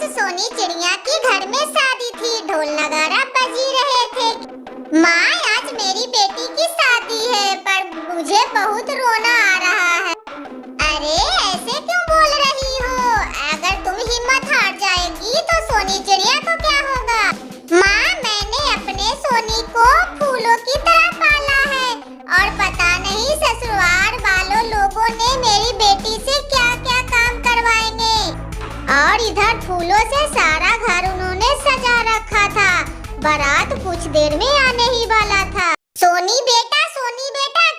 आज सोनी चिड़िया की घर में शादी थी, ढोल नगारा बजी रहे थे। माँ, आज मेरी बेटी की शादी है, पर मुझे बहुत रोना आ रहा है। अरे ऐसे क्यों बोल रही हो? अगर तुम हिम्मत हार जाएगी तो सोनी चिड़िया को क्या होगा? माँ, मैंने अपने सोनी को फूलों की तरह पाला है और पता नहीं ससुराल वालों लोगों ने मेरी बेटी से क्या क्या काम करवाएंगे। और इधर फूलों से सारा घर उन्होंने सजा रखा था। बारात कुछ देर में आने ही वाला था। सोनी बेटा,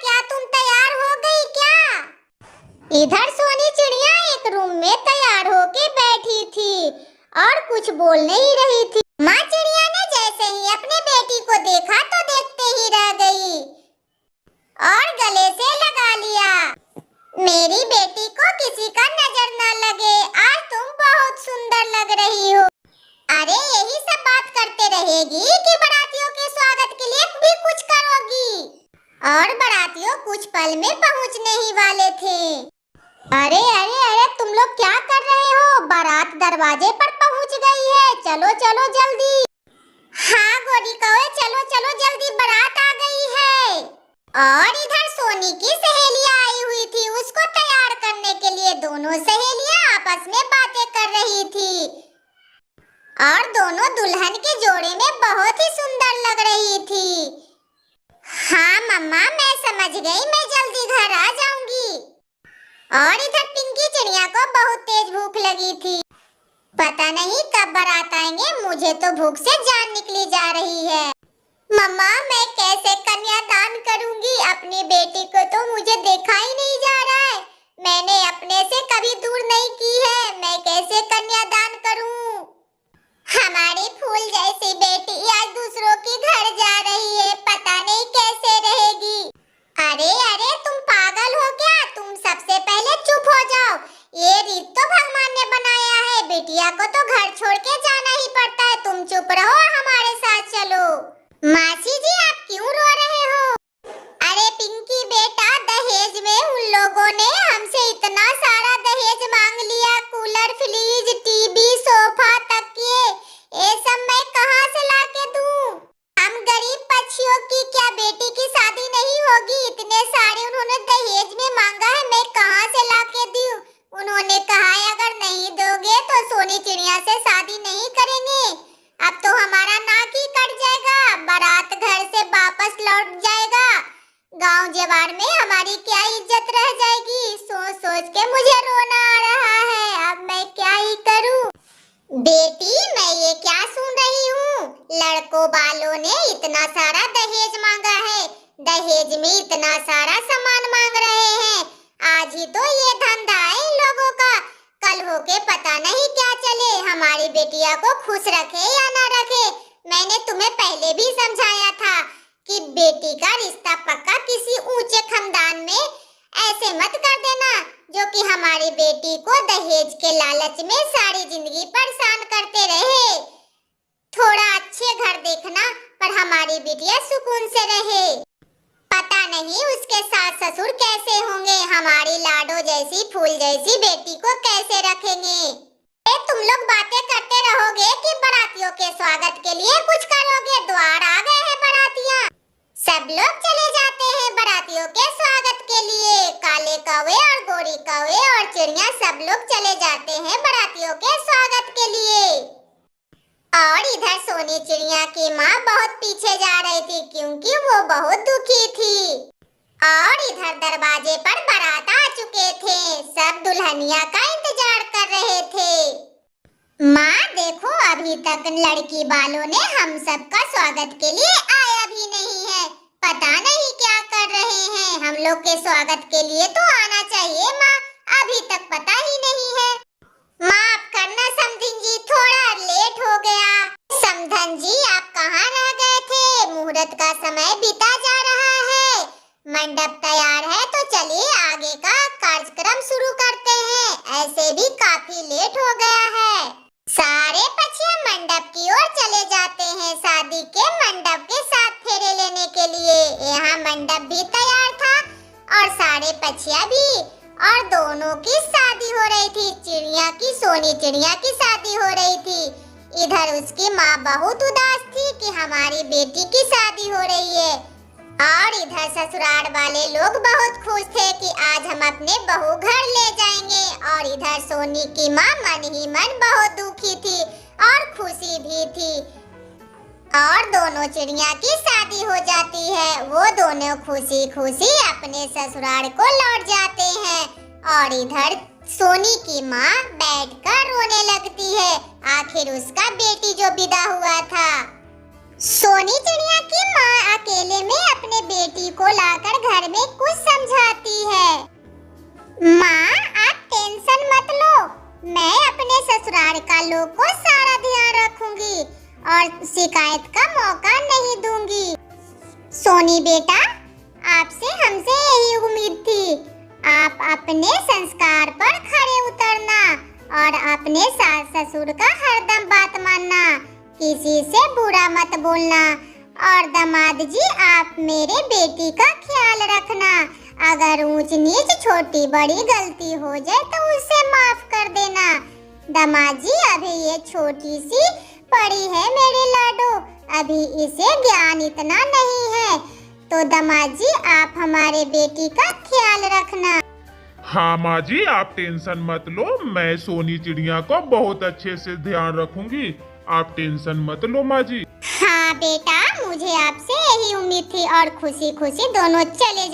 क्या तुम तैयार हो गई क्या? इधर सोनी चिड़िया एक रूम में तैयार होके बैठी थी और कुछ बोल नहीं रही थी। माँ चिड़िया ने जैसे ही अपने बेटी को देखा तो देखते ही रह गई और गले से लगा लिया। मेरी बेटी को किसी का नजर न लगे, आज तुम बहुत सुंदर लग रही हो। अरे यही सब बात करते रहेगी कि बारातियों के स्वागत के लिए भी कुछ करोगी? और बारातियों कुछ पल में पहुंचने ही वाले थे। अरे तुम लोग क्या कर रहे हो? बारात दरवाजे पर पहुंच गई है, चलो चलो जल्दी। हाँ गोरी कौवे, चलो चलो जल्दी, बारात आ गई है। और इधर सोनी की सहेलियां आई हुई थी, उसको तैयार करने के लिए दोनों सहेलियां आपस में बातें कर रही थी और दोनों दुल्हन के जोड़े में बहुत ही सुंदर लग रही थी। हाँ मम्मा, मैं समझ गई, मैं जल्दी घर आ जाऊंगी। और इधर पिंकी चिड़िया को बहुत तेज भूख लगी थी। पता नहीं कब बारात आएंगे, मुझे तो भूख से जान निकली जा रही है। मम्मा, मैं कैसे कन्यादान करूंगी? अपनी बेटी को तो मुझे देखा ही नहीं जा रहा है। मैंने अपने से कभी दूर नहीं की है, मैं कैसे कन्यादान करूं? हमारी फूल जैसी बेटी आज दूसरों के घर जा रही है, पता नहीं कैसे रहेगी। अरे तुम पागल हो क्या? तुम सबसे पहले चुप हो जाओ। ये रीत तो भगवान ने बनाया है, बेटिया को तो घर छोड़ के जाना ही पड़ता है। तुम चुप रहो और हमारे साथ चलो। मासी जी, आप क्यों रो रहे हो? अरे पिंकी बेटा, दहेज में उन लोगों ने हमसे इतना सारा दहेज मांग लिया। कूलर, फ्रिज, टीवी, सोफा, तकिए, ये सब मैं कहां से लाके दूं? हम गरीब पक्षियों की क्या बेटी की शादी नहीं होगी? इतने सारे उन्होंने दहेज में मांगा है, मैं कहां से लाके दूं? उन्होंने कहा अगर नहीं दोगे तो सोनी चिड़िया से शादी नहीं करेंगे। अब तो हमारा नाक ही कट जाएगा, बारात घर से वापस लौट जाएगा, गांव जवार में हमारी क्या इज्जत रह जाएगी। सोच सोच के मुझे रोना आ रहा है, अब मैं क्या ही करूं? बेटी, मैं ये क्या सुन रही हूँ? लड़कों वालों ने इतना सारा दहेज मांगा है, दहेज में इतना सारा सामान मांग रहे हैं। आज ही तो ये धंधा है इन लोगों का, कल होके पता नहीं क्या चले। हमारी बेटिया को खुश रखे या ना रखे। मैंने तुम्हें पहले भी समझाया था कि बेटी का रिश्ता पक्का किसी ऊंचे खानदान में ऐसे मत कर देना जो कि हमारी बेटी को दहेज के लालच में सारी जिंदगी परेशान करते रहे। थोड़ा अच्छे घर देखना, पर हमारी बेटिया सुकून से रहे। पता नहीं उसके सास ससुर कैसे होंगे, हमारी लाडो जैसी फूल जैसी बेटी को कैसे रखेंगे। तुम लोग बातें करते रहोगे कि बारातियों के स्वागत के लिए कुछ करोगे? द्वार आ गए हैं बारातियां, सब लोग चले जाते हैं बारातियों के स्वागत के लिए। काले कौवे और गोरी कौवे और चिड़िया सब लोग चले जाते हैं बारातियों के स्वागत के लिए। और इधर सोनी चिड़िया की माँ बहुत पीछे जा रही थी क्योंकि वो बहुत दुखी थी। और इधर दरवाजे पर बारात आ चुके थे, सब दुल्हनिया का इंतजार कर रहे थे। माँ देखो, अभी तक लड़की वालों ने हम सब का स्वागत के लिए आया भी नहीं है, पता नहीं क्या कर रहे हैं। हम लोग के स्वागत के लिए तो आना चाहिए माँ, अभी तक पता ही नहीं है। माफ करना समधन जी, थोड़ा लेट हो गया। समधन जी, आप कहाँ रह गए थे? मुहूर्त का समय बीता जा रहा है, मंडप तैयार है तो चलिए आगे का कार्यक्रम शुरू करते हैं। ऐसे भी काफी लेट हो गया है। सारे पक्षियाँ मंडप की ओर चले जाते हैं, शादी के मंडप के साथ फेरे लेने के लिए। यहाँ मंडप भी तैयार था और सारे पक्षियाँ भी, और दोनों की शादी हो रही थी। चिड़िया चिड़िया की सोनी चिड़िया की शादी हो रही थी। इधर उसकी माँ बहुत उदास थी कि हमारी बेटी की शादी हो रही है, और इधर ससुराल वाले लोग बहुत खुश थे कि आज हम अपने बहू घर ले जाएंगे। और इधर सोनी की माँ मन ही मन बहुत दुखी थी और खुशी भी थी। और दोनों चिड़िया की शादी हो जाती है। वो दोनों खुशी खुशी अपने ससुराल को लौट जाते हैं। और इधर सोनी की माँ बैठकर रोने लगती है, आखिर उसका बेटी जो विदा हुआ था। सोनी चिड़िया की माँ अकेले में अपने बेटी को लाकर घर में कुछ समझाती है। माँ, आप टेंशन मत लो, मैं अपने ससुराल का लोग को सारा ध्यान रखूंगी और शिकायत का मौका नहीं दूंगी। सोनी बेटा, आपसे हमसे यही उम्मीद थी। आप अपने संस्कार पर खरे उतरना और अपने सास ससुर का हरदम बात मानना, किसी से बुरा मत बोलना। और दामाद जी, आप मेरे बेटी का ख्याल रखना। अगर ऊंच नीच छोटी बड़ी गलती हो जाए तो उसे माफ कर देना। दामाद जी, अभी ये छोटी सी पड़ी है मेरे लाडो, अभी इसे ज्ञान इतना नहीं है, तो दामाद जी आप हमारे बेटी का ख्याल रखना। हाँ माँ जी, आप टेंशन मत लो, मैं सोनी चिड़िया को बहुत अच्छे से ध्यान रखूंगी, आप टेंशन मत लो माँ जी। हाँ बेटा, मुझे आपसे यही उम्मीद थी। और खुशी खुशी दोनों चले जा